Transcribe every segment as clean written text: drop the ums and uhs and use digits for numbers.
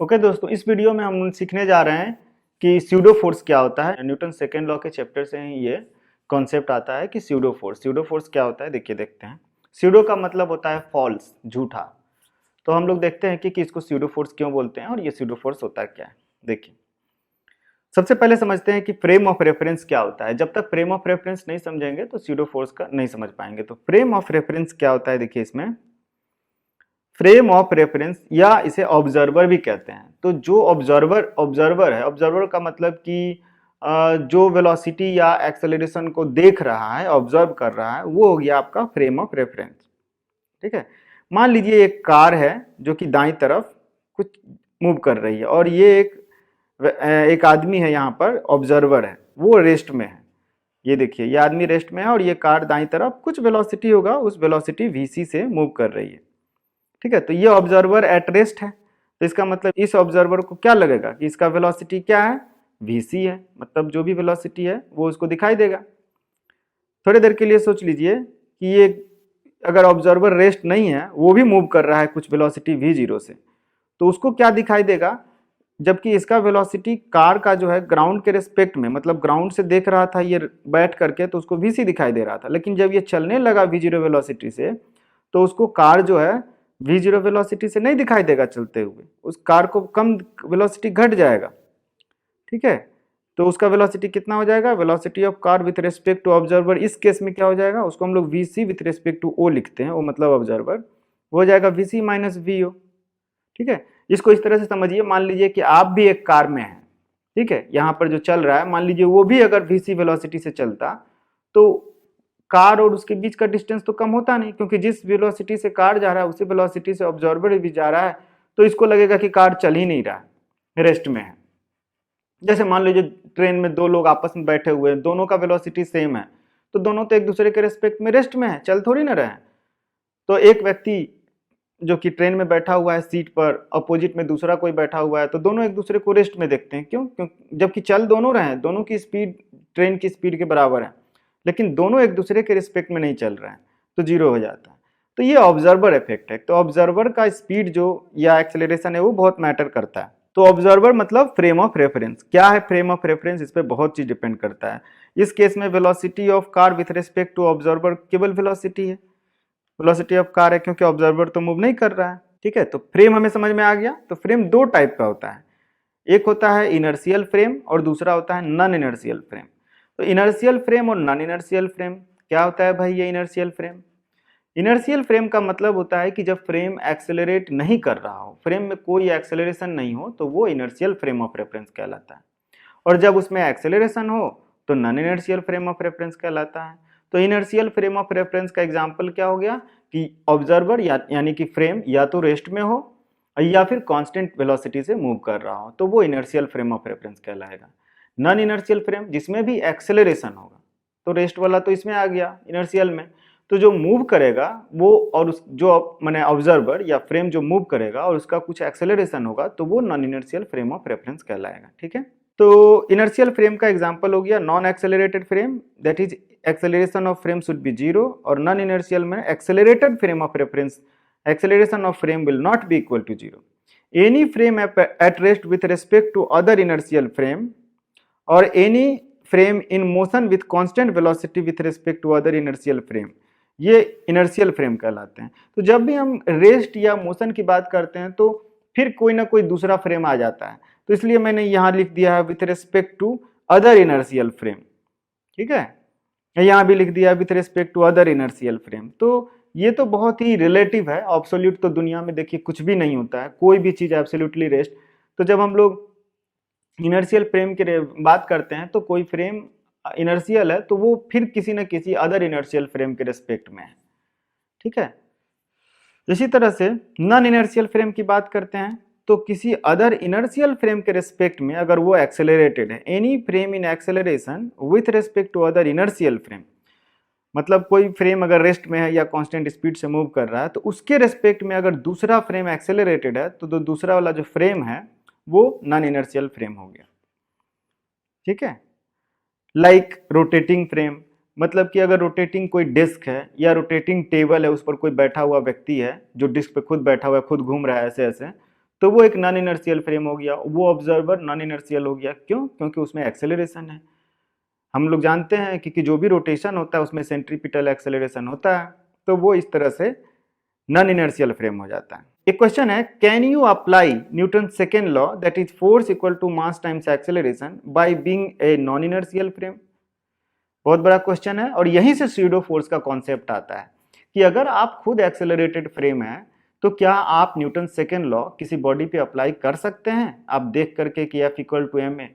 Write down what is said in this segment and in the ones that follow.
Okay दोस्तों, इस video में हम सीखने जा रहे हैं कि स्यूडो फोर्स क्या होता है। न्यूटन सेकेंड लॉ के चैप्टर से ही ये कॉन्सेप्ट आता है कि स्यूडो फोर्स क्या होता है। देखिए देखते हैं। स्यूडो का मतलब होता है फॉल्स, झूठा। तो हम लोग देखते हैं कि इसको स्यूडो फोर्स क्यों बोलते हैं और ये स्यूडो फोर्स होता है क्या है। देखिए, सबसे पहले समझते हैं कि फ्रेम ऑफ रेफरेंस क्या होता है। जब तक फ्रेम ऑफ रेफरेंस नहीं समझेंगे तो स्यूडो फोर्स का नहीं समझ पाएंगे। तो फ्रेम ऑफ रेफरेंस क्या होता है, देखिए इसमें फ्रेम ऑफ रेफरेंस या इसे ऑब्जर्वर भी कहते हैं। तो जो ऑब्जर्वर है, ऑब्जर्वर का मतलब कि जो वेलोसिटी या एक्सेलरेशन को देख रहा है, ऑब्जर्व कर रहा है, वो हो गया आपका फ्रेम ऑफ रेफरेंस। ठीक है। मान लीजिए एक कार है जो कि दाईं तरफ कुछ मूव कर रही है और ये एक आदमी है, यहाँ पर ऑब्जर्वर है, वो रेस्ट में है। ये देखिए, ये आदमी रेस्ट में है और ये कार दाईं तरफ कुछ वेलोसिटी होगा, उस वेलोसिटी vc से मूव कर रही है। ठीक है। तो ये ऑब्जर्वर एट रेस्ट है, तो इसका मतलब इस ऑब्जर्वर को क्या लगेगा कि इसका वेलोसिटी क्या है, vc है। मतलब जो भी वेलोसिटी है वो उसको दिखाई देगा। थोड़ी देर के लिए सोच लीजिए कि ये अगर ऑब्जर्वर रेस्ट नहीं है, वो भी मूव कर रहा है कुछ वेलोसिटी v0 से, तो उसको क्या दिखाई देगा, जबकि इसका वेलोसिटी कार का जो है ग्राउंड के रिस्पेक्ट में, मतलब ग्राउंड से देख रहा था ये बैठ करके, तो उसको vc दिखाई दे रहा था। लेकिन जब ये चलने लगा v0 वेलोसिटी से, तो उसको कार जो है v0 वेलोसिटी से नहीं दिखाई देगा चलते हुए, उस कार को कम वेलोसिटी घट जाएगा। ठीक है। तो उसका वेलोसिटी कितना हो जाएगा, velocity of car with respect to observer, इस केस में क्या हो जाएगा, उसको हम लोग vc with respect to o लिखते हैं, वो मतलब ऑब्जर्वर, वो हो जाएगा vc माइनस vo। ठीक है। इसको इस तरह से समझिए, मान लीजिए कि आप भी एक कार में हैं। ठीक है। यहाँ पर जो चल रहा है, मान लीजिए वो भी अगर vc वेलोसिटी से चलता, तो कार और उसके बीच का डिस्टेंस तो कम होता नहीं, क्योंकि जिस वेलोसिटी से कार जा रहा है उसी वेलोसिटी से ऑब्जर्वर भी जा रहा है, तो इसको लगेगा कि कार चल ही नहीं रहा है, रेस्ट में है। जैसे मान लीजिए ट्रेन में दो लोग आपस में बैठे हुए हैं, दोनों का वेलोसिटी सेम है, तो दोनों तो एक दूसरे के रेस्पेक्ट में रेस्ट में है, चल थोड़ी ना रहे हैं। तो एक व्यक्ति जो कि ट्रेन में बैठा हुआ है सीट पर, अपोजिट में दूसरा कोई बैठा हुआ है, तो दोनों एक दूसरे को रेस्ट में देखते हैं। क्यों? जबकि चल दोनों रहे हैं, दोनों की स्पीड ट्रेन की स्पीड के बराबर है, लेकिन दोनों एक दूसरे के रिस्पेक्ट में नहीं चल रहे हैं, तो जीरो हो जाता है। तो ये ऑब्जर्वर इफेक्ट है। तो ऑब्जर्वर का स्पीड जो या एक्सेलरेशन है वो बहुत मैटर करता है। तो ऑब्जर्वर मतलब फ्रेम ऑफ रेफरेंस। क्या है फ्रेम ऑफ रेफरेंस, इस पर बहुत चीज डिपेंड करता है। इस केस में velocity of car with respect to observer केवल वेलोसिटी है, वेलोसिटी ऑफ कार है, क्योंकि ऑब्जर्वर तो मूव नहीं कर रहा है। ठीक है। तो फ्रेम हमें समझ में आ गया। तो फ्रेम दो टाइप का होता है, एक होता है इनर्शियल फ्रेम और दूसरा होता है नॉन इनर्शियल फ्रेम। तो इनर्शियल फ्रेम और नॉन इनर्शियल फ्रेम क्या होता है भाई, ये इनर्शियल फ्रेम। इनर्शियल फ्रेम का मतलब होता है कि जब फ्रेम एक्सेलरेट नहीं कर रहा हो, फ्रेम में कोई एक्सेलरेशन नहीं हो, तो वो इनर्शियल फ्रेम ऑफ रेफरेंस कहलाता है। और जब उसमें एक्सेलरेशन हो तो non inertial frame of reference कहलाता है। तो इनर्शियल फ्रेम ऑफ रेफरेंस का एग्जांपल क्या हो गया कि ऑब्जर्वर यानी कि फ्रेम या तो रेस्ट में हो या फिर कांस्टेंट वेलोसिटी से मूव कर रहा हो, तो वो इनर्शियल फ्रेम ऑफ रेफरेंस कहलाएगा। नॉन इनर्शियल फ्रेम जिसमें भी एक्सेलरेशन होगा, तो रेस्ट वाला तो इसमें आ गया इनर्शियल में, तो जो मूव करेगा वो और उस जो माने ऑब्जर्वर या फ्रेम जो मूव करेगा और उसका कुछ एक्सेलरेशन होगा, तो वो non inertial frame of reference कहलाएगा। ठीक है। तो इनर्शियल फ्रेम का एग्जांपल हो गया non accelerated frame, that is acceleration of frame should be zero, और नॉन इनर्शियल में accelerated frame of reference acceleration of frame will not be equal to zero. Any frame at rest with respect to other inertial frame or any frame in motion with constant velocity with respect to other inertial frame, ये inertial frame कहलाते हैं। तो जब भी हम rest या motion की बात करते हैं तो फिर कोई ना कोई दूसरा फ्रेम आ जाता है, तो इसलिए मैंने यहाँ लिख दिया है with respect to other inertial frame. ठीक है। यहाँ भी लिख दिया with respect to other inertial frame. तो ये तो बहुत ही रिलेटिव है, एब्सोल्यूट तो दुनिया में देखिए कुछ भी नहीं होता है, कोई भी चीज एब्सोल्युटली रेस्ट। तो जब हम लोग इनर्शियल फ्रेम की बात करते हैं तो कोई फ्रेम इनर्शियल है तो वो फिर किसी न किसी अदर इनर्शियल फ्रेम के रिस्पेक्ट में है। ठीक है। इसी तरह से नॉन इनर्शियल फ्रेम की बात करते हैं तो किसी अदर इनर्शियल फ्रेम के रिस्पेक्ट में अगर वो एक्सेलरेटेड है, any frame in acceleration with respect to other inertial frame, मतलब कोई फ्रेम अगर रेस्ट में है या कांस्टेंट स्पीड से मूव कर रहा है, तो उसके रेस्पेक्ट में अगर दूसरा फ्रेम एक्सेलरेटेड है तो दूसरा वाला जो फ्रेम है वो नॉन इनर्शियल फ्रेम हो गया। ठीक है। लाइक रोटेटिंग फ्रेम, मतलब कि अगर रोटेटिंग कोई डिस्क है या रोटेटिंग टेबल है, उस पर कोई बैठा हुआ व्यक्ति है जो डिस्क पे खुद बैठा हुआ है, खुद घूम रहा है ऐसे ऐसे, तो वो एक नॉन इनर्शियल फ्रेम हो गया, वो ऑब्जर्वर नॉन इनर्शियल हो गया। क्यों? क्योंकि उसमें एक्सेलरेशन है। हम लोग जानते हैं कि जो भी रोटेशन होता है उसमें सेंट्रीपिटल एक्सेलरेशन होता है, तो वो इस तरह से नॉन इनर्शियल फ्रेम हो जाता है। एक क्वेश्चन है, can you apply Newton second law that is force equal to mass times acceleration by being a non inertial frame? बहुत बड़ा क्वेश्चन है और यहीं से स्यूडो फोर्स का कॉन्सेप्ट आता है कि अगर आप खुद एक्सेलरेटेड फ्रेम है तो क्या आप न्यूटन सेकेंड लॉ किसी बॉडी पे अप्लाई कर सकते हैं आप देख करके कि F equal to m a?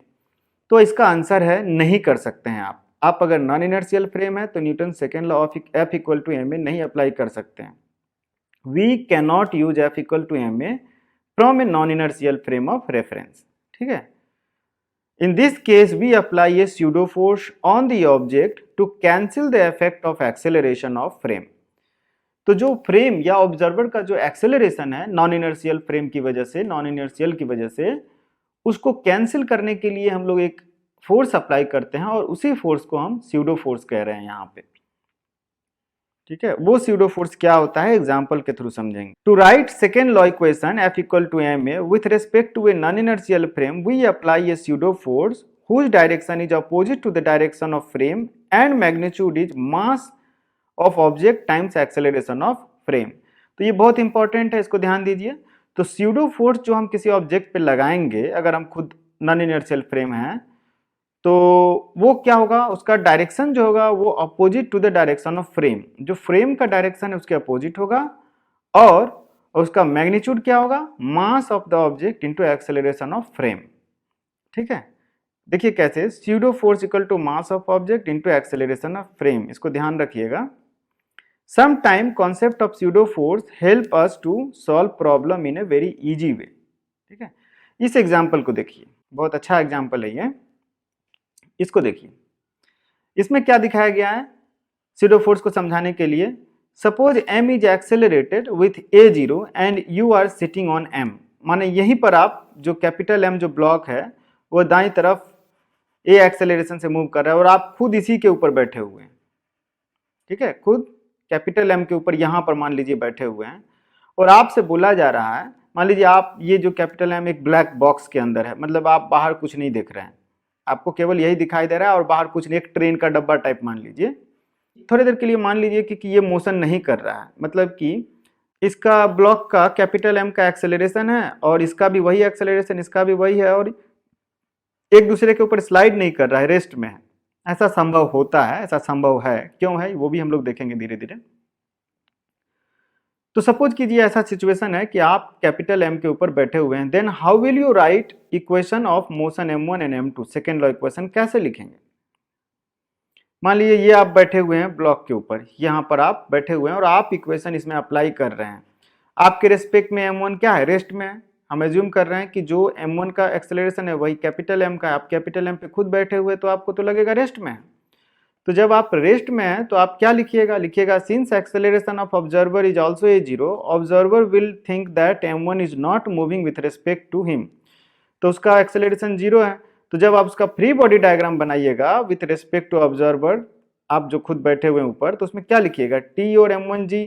तो इसका आंसर है नहीं कर सकते हैं आप अगर नॉन इनर्शियल फ्रेम है तो Newton second law of F equal to m a नहीं अप्लाई कर सकते हैं। We can not use F equal to m a from a non inertial frame of reference. ठीक है, in this case we apply a pseudo force on the object to cancel the effect of acceleration of frame। तो जो frame या observer का जो acceleration है non inertial frame की वजह से, नॉन इनर्शियल की वजह से, उसको कैंसिल करने के लिए हम लोग एक फोर्स अप्लाई करते हैं और उसी फोर्स को हम स्यूडो फोर्स कह रहे हैं यहाँ पे। ठीक है, वो स्यूडो फोर्स क्या होता है एग्जांपल के थ्रू समझेंगे। To write second law equation F equal to m a with respect to a non inertial frame we apply a pseudo force whose direction is opposite to the direction of frame and magnitude is mass of object times acceleration of frame। तो ये बहुत important है, इसको ध्यान दीजिए। तो pseudo force जो हम किसी ऑब्जेक्ट पे लगाएंगे अगर हम खुद नॉन इनर्शियल फ्रेम हैं तो वो क्या होगा, उसका डायरेक्शन जो होगा वो opposite to the direction of frame, जो फ्रेम का डायरेक्शन है उसके अपोजिट होगा, और उसका मैग्नीट्यूड क्या होगा, mass of the object into acceleration of frame. ठीक है, देखिए कैसे, pseudo force equal to mass of object into acceleration of frame, इसको ध्यान रखिएगा। Some time concept of pseudo force help us to solve problem in a very easy way. ठीक है, इस एग्जाम्पल को देखिए, बहुत अच्छा एग्जाम्पल है ये, इसको देखिए। इसमें क्या दिखाया गया है स्यूडो फोर्स को समझाने के लिए। Suppose m is accelerated with a0 and you are sitting on m, माने यहीं पर आप जो कैपिटल M जो ब्लॉक है वो दाईं तरफ a एक्सेलरेशन से मूव कर रहा है और आप खुद इसी के ऊपर बैठे हुए हैं। ठीक है, खुद कैपिटल M के ऊपर यहाँ पर मान लीजिए बैठे हुए हैं और आपसे बोला जा रहा है, मान लीजिए आप ये जो कैपिटल M एक ब्लैक बॉक्स के अंदर है, मतलब आप बाहर कुछ नहीं देख रहे हैं, आपको केवल यही दिखाई दे रहा है और बाहर कुछ नहीं, एक ट्रेन का डब्बा टाइप मान लीजिए। थोड़ी देर के लिए मान लीजिए कि ये मोशन नहीं कर रहा है, मतलब कि इसका ब्लॉक का कैपिटल M का एक्सेलरेशन है और इसका भी वही एक्सेलरेशन, इसका भी वही है और एक दूसरे के ऊपर स्लाइड नहीं कर रहा है, रेस्ट में है। ऐसा संभव होता है, ऐसा संभव है, क्यों है वो भी हम लोग देखेंगे धीरे धीरे। तो सपोज कीजिए ऐसा सिचुएशन है कि आप कैपिटल M के ऊपर बैठे हुए हैं, then how will you write equation of motion m1 and m2, second law equation कैसे लिखेंगे। मान लीजिए ये आप बैठे हुए हैं ब्लॉक के ऊपर, यहाँ पर आप बैठे हुए हैं और आप इक्वेशन इसमें अप्लाई कर रहे हैं। आपके रेस्पेक्ट में m1 क्या है, रेस्ट में है। हम एज्यूम कर रहे हैं कि जो m1 का एक्सेलरेशन है वही कैपिटल M का है, आप कैपिटल M पे खुद बैठे हुए तो आपको तो लगेगा रेस्ट में है। तो जब आप रेस्ट में हैं तो आप क्या लिखिएगा, लिखिएगा since acceleration of observer is also a0 observer will think that m1 is not moving with respect to him. तो उसका एक्सेलरेशन 0 है, तो जब आप उसका फ्री बॉडी डायग्राम बनाइएगा विथ रेस्पेक्ट टू ऑब्जर्वर, आप जो खुद बैठे हुए ऊपर, तो उसमें क्या लिखिएगा, t और m1g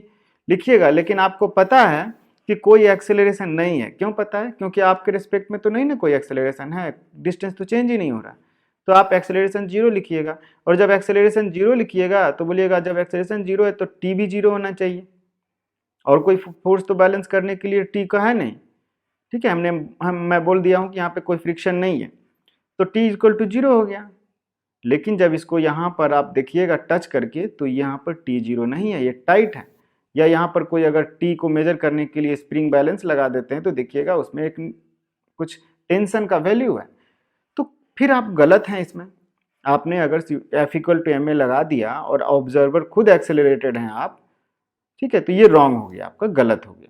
लिखिएगा। लेकिन आपको पता है कि कोई एक्सेलरेशन नहीं है। क्यों पता है, क्योंकि आपके रेस्पेक्ट में तो नहीं ना कोई एक्सेलरेशन है, डिस्टेंस तो चेंज ही नहीं हो रहा, तो आप एक्सेलरेशन 0 लिखिएगा। और जब एक्सेलरेशन 0 लिखिएगा तो बोलिएगा जब एक्सेलरेशन 0 है तो टी भी 0 होना चाहिए, और कोई फोर्स तो बैलेंस करने के लिए टी का है नहीं। ठीक है, मैं बोल दिया हूँ कि यहाँ पे कोई फ्रिक्शन नहीं है, तो टी इक्वल टू 0 हो गया। लेकिन जब इसको यहाँ पर आप देखिएगा टच करके तो यहाँ पर टी 0 नहीं है, ये टाइट है। या यहाँ पर कोई अगर टी को मेजर करने के लिए स्प्रिंग बैलेंस लगा देते हैं तो देखिएगा उसमें एक कुछ टेंशन का वैल्यू है, तो फिर आप गलत हैं इसमें। आपने अगर F equal to m a लगा दिया और ऑब्जर्वर खुद एक्सेलरेटेड हैं आप, ठीक है, तो ये रॉन्ग हो गया, आपका गलत हो गया।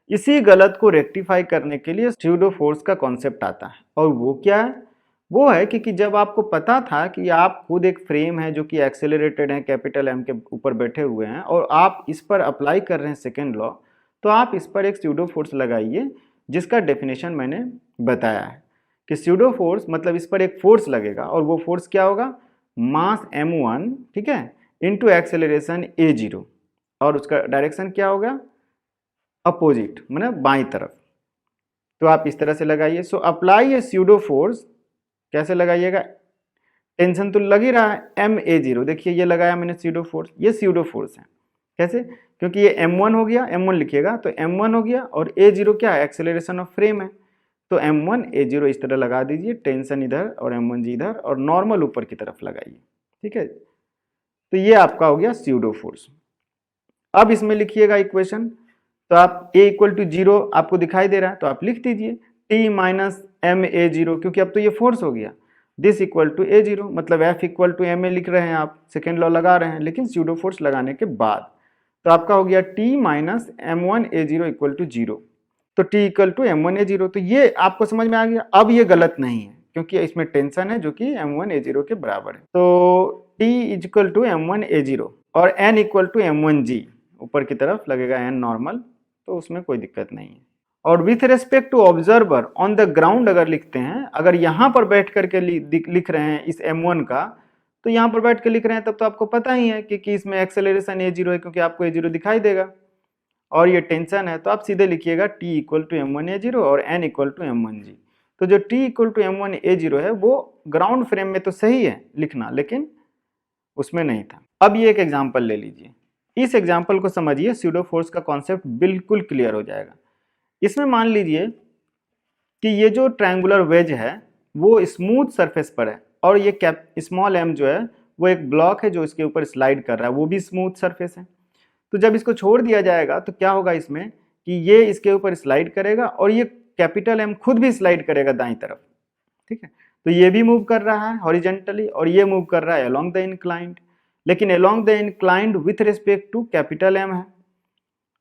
इसी गलत को रेक्टिफाई करने के लिए स्यूडो फोर्स का कॉन्सेप्ट आता है, और वो क्या है, वो है कि जब आपको पता था कि आप खुद एक फ्रेम है जो कि एक्सेलरेटेड है, कैपिटल M के ऊपर बैठे हुए हैं और आप इस पर अप्लाई कर रहे हैं सेकेंड लॉ, तो आप इस पर एक स्यूडो फोर्स लगाइए जिसका डेफिनेशन मैंने बताया है कि स्यूडो फोर्स मतलब इस पर एक फोर्स लगेगा और वो फोर्स क्या होगा, मास m1, ठीक है, इनटू एक्सेलरेशन a0, और उसका डायरेक्शन क्या होगा, अपोजिट, मतलब बाईं तरफ। तो आप इस तरह से लगाइए। So apply a pseudo force, कैसे लगाइएगा, टेंशन तो लग ही रहा है, ma0, देखिए ये लगाया मैंने स्यूडो फोर्स, ये स्यूडो फोर्स है। कैसे, क्योंकि ये m1 हो गया, m1 लिखिएगा तो m1 हो गया, और a0 क्या है, एक्सेलरेशन ऑफ फ्रेम है, तो m1 a0 इस तरह लगा दीजिए, टेंशन इधर और m1 जी इधर, और नॉर्मल ऊपर की तरफ लगाइए। ठीक है, तो ये आपका हो गया स्यूडो फोर्स। अब इसमें लिखिएगा इक्वेशन, तो आप a इक्वल टू 0 आपको दिखाई दे रहा है, तो आप लिख दीजिए t माइनस एम ए 0, क्योंकि अब तो ये फोर्स हो गया, दिस इक्वल टू a0, मतलब f इक्वल टू ma लिख रहे हैं आप, सेकेंड लॉ लगा रहे हैं, लेकिन स्यूडो फोर्स लगाने के बाद, तो आपका हो गया t minus m1 a0 equal to 0, तो t equal to m1 a0, तो ये आपको समझ में आ गया। अब ये गलत नहीं है, क्योंकि इसमें टेंशन है जो कि m1 a0 के बराबर है, तो t equal to m1 a0 और n equal to m1 g, ऊपर की तरफ लगेगा n नॉर्मल, तो उसमें कोई दिक्कत नहीं है। और with respect to observer on the ground अगर लिखते हैं, अगर यहाँ पर बैठ करके लिख रहे हैं इस m1 का, तो यहाँ पर बैठ के लिख रहे हैं तब तो आपको पता ही है कि इसमें एक्सेलरेशन a0 है, क्योंकि आपको a0 दिखाई देगा, और ये टेंशन है, तो आप सीधे लिखिएगा t equal to m1 a0 और n equal to m1 g। तो जो t equal to m1 a0 है वो ग्राउंड फ्रेम में तो सही है लिखना, लेकिन उसमें नहीं था। अब ये एक एग्जाम्पल ले लीजिए, इस एग्जाम्पल को समझिए, स्यूडो फोर्स का कॉन्सेप्ट बिल्कुल क्लियर हो जाएगा। इसमें मान लीजिए कि ये जो ट्रायंगुलर वेज है वो स्मूथ सरफेस पर है, और ये स्मॉल m जो है वो एक ब्लॉक है जो इसके ऊपर स्लाइड कर रहा है, वो भी स्मूथ सरफेस है। तो जब इसको छोड़ दिया जाएगा तो क्या होगा इसमें कि ये इसके ऊपर स्लाइड करेगा, और ये कैपिटल M खुद भी स्लाइड करेगा दाईं तरफ। ठीक है, तो ये भी मूव कर रहा है हॉरिजेंटली, और ये मूव कर रहा है अलोंग द इंक्लाइंड, लेकिन along the inclined with respect to capital M है।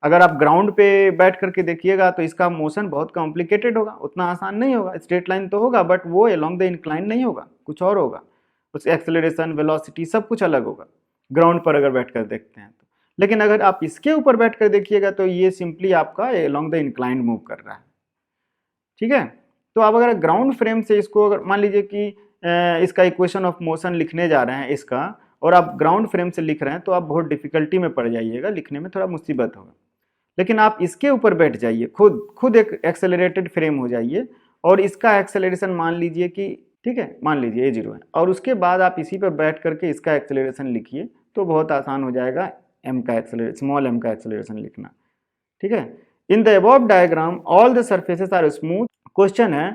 अगर आप ग्राउंड पे बैठ करके देखिएगा तो इसका मोशन बहुत कॉम्प्लिकेटेड होगा, उतना आसान नहीं होगा, स्ट्रेट लाइन तो होगा बट वो अलोंग द इंक्लाइन नहीं होगा, कुछ और होगा, उस एक्सेलरेशन वेलोसिटी सब कुछ अलग होगा ग्राउंड पर अगर बैठ कर देखते हैं तो। लेकिन अगर आप इसके ऊपर बैठ कर देखिएगा तो ये सिंपली आपका अलोंग द इंक्लाइन मूव कर रहा है। ठीक है, तो आप अगर ग्राउंड फ्रेम से इसको अगर मान लीजिए कि इसका इक्वेशन ऑफ मोशन लिखने जा रहे हैं इसका, और आप ग्राउंड फ्रेम से लिख रहे हैं, तो आप बहुत डिफिकल्टी में पड़ जाइएगा, लिखने में थोड़ा मुसीबत होगा। लेकिन आप इसके ऊपर बैठ जाइए, खुद एक एक्सेलरेटेड फ्रेम हो जाइए, और इसका एक्सेलरेशन मान लीजिए कि, ठीक है, मान लीजिए a0 है, और उसके बाद आप इसी पर बैठ करके इसका एक्सेलरेशन लिखिए, तो बहुत आसान हो जाएगा m का एक्सेलरेशन, स्मॉल m का एक्सेलरेशन लिखना। ठीक है, in the above diagram all the surfaces are smooth. Question है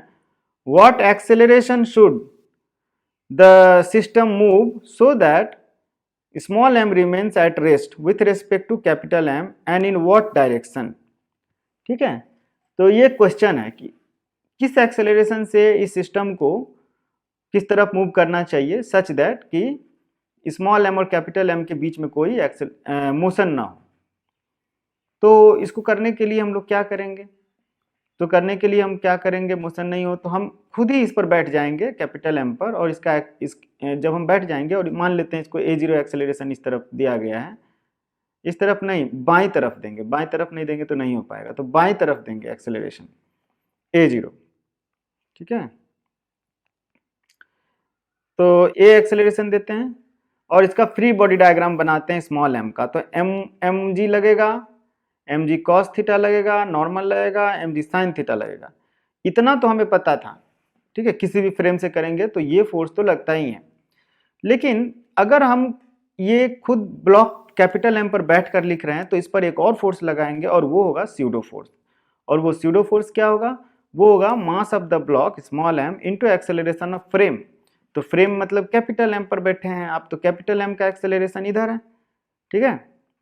what acceleration should the system move so that small m remains at rest with respect to capital M and in what direction। ठीक है, तो ये question है कि किस acceleration से इस सिस्टम को किस तरफ मूव करना चाहिए सच दैट कि स्मॉल m और कैपिटल M के बीच में कोई मोशन ना हो। तो इसको करने के लिए हम लोग क्या करेंगे, तो करने के लिए हम क्या करेंगे, मोशन नहीं हो तो हम खुद ही इस पर बैठ जाएंगे कैपिटल M पर, और जब हम बैठ जाएंगे और मान लेते हैं इसको a0 एक्सेलरेशन इस तरफ दिया गया है, इस तरफ नहीं बाईं तरफ देंगे, बाईं तरफ नहीं देंगे तो नहीं हो पाएगा, तो बाईं तरफ देंगे एक्सेलरेशन a0। ठीक है, तो a एक्सेलरेशन देते हैं और इसका फ्री बॉडी डायग्राम बनाते हैं स्मॉल m का, तो mg लगेगा, mg cos थीटा लगेगा, नॉर्मल लगेगा, mg sin थीटा लगेगा। इतना तो हमें पता था। ठीक है, किसी भी फ्रेम से करेंगे तो ये फोर्स तो लगता ही है, लेकिन अगर हम ये खुद ब्लॉक कैपिटल M पर बैठ कर लिख रहे हैं तो इस पर एक और फोर्स लगाएंगे, और वो होगा स्यूडो फोर्स। और वो स्यूडो फोर्स क्या होगा, वो होगा mass of the block small m into acceleration of frame. तो फ्रेम मतलब कैपिटल M पर बैठे हैं आप, तो कैपिटल M का एक्सेलरेशन इधर है। ठीक है,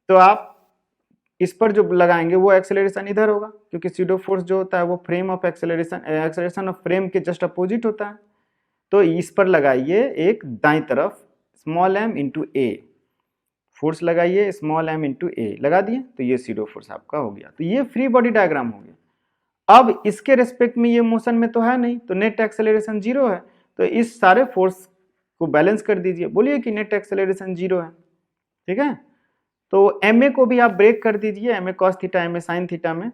तो आप इस पर जो लगाएंगे वो एक्सेलरेशन इधर होगा, क्योंकि स्यूडो फोर्स जो होता है वो frame of acceleration of frame के जस्ट अपोजिट होता है। तो इस पर लगाइए एक दाईं तरफ स्मॉल m इंटू ए, फोर्स लगाइए स्मॉल m इंटू ए, लगा दिए, तो ये स्यूडो फोर्स आपका हो गया। तो ये फ्री बॉडी डायग्राम हो गया। अब इसके रेस्पेक्ट में ये मोशन में तो है नहीं, तो नेट एक्सेलरेशन 0 है, तो इस सारे फोर्स को बैलेंस कर दीजिए, बोलिए कि नेट एक्सेलरेशन 0 है। ठीक है, तो ma को भी आप ब्रेक कर दीजिए, ma cos theta ma sin theta में।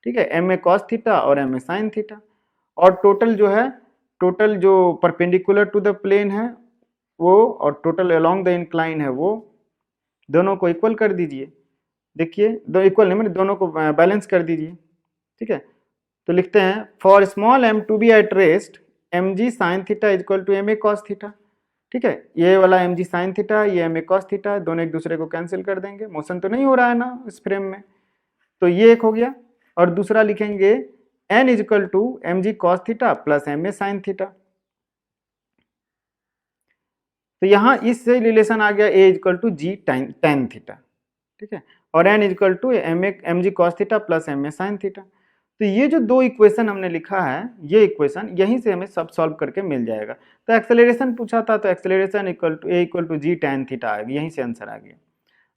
ठीक है, ma cos थीटा और ma sin थीटा, और टोटल जो परपेंडिकुलर टू द प्लेन है वो, और टोटल अलोंग द इंक्लाइन है वो, दोनों को इक्वल कर दीजिए। देखिए, दो इक्वल नहीं, मतलब दोनों को बैलेंस कर दीजिए। ठीक है, तो लिखते हैं for small m to be at rest m g sine theta is equal to m a cos theta. ठीक है, ये वाला एम जी साइन थीटा, ये एम ए कॉस थीटा, दोनों एक दूसरे को कैंसिल कर देंगे, मोशन तो नहीं हो रहा है ना इस फ्रेम में, तो ये एक हो गया। और दूसरा लिखेंगे N is equal to M G cos theta plus M A sine theta. तो यहाँ इससे रिलेशन आ गया A equal to G tan theta. ठीक है, और N equal to M G cos theta plus M A sine theta. तो ये जो दो इक्वेशन हमने लिखा है, ये इक्वेशन यहीं से हमें सब सॉल्व करके मिल जाएगा। तो एक्सेलरेशन पूछा था, तो acceleration equal to G tan theta आ गया, यहीं से आंसर आ गया।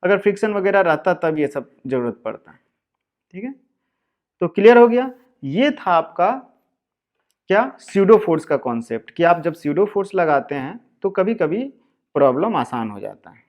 अगर फ्रिक्शन वगैरह रहता तब ये सब जरूरत पड़ता। ठीक है, तो क्लियर हो गया। ये था आपका क्या, स्यूडो फोर्स का कॉन्सेप्ट, कि आप जब स्यूडो फोर्स लगाते हैं तो कभी कभी प्रॉब्लम आसान हो जाता है।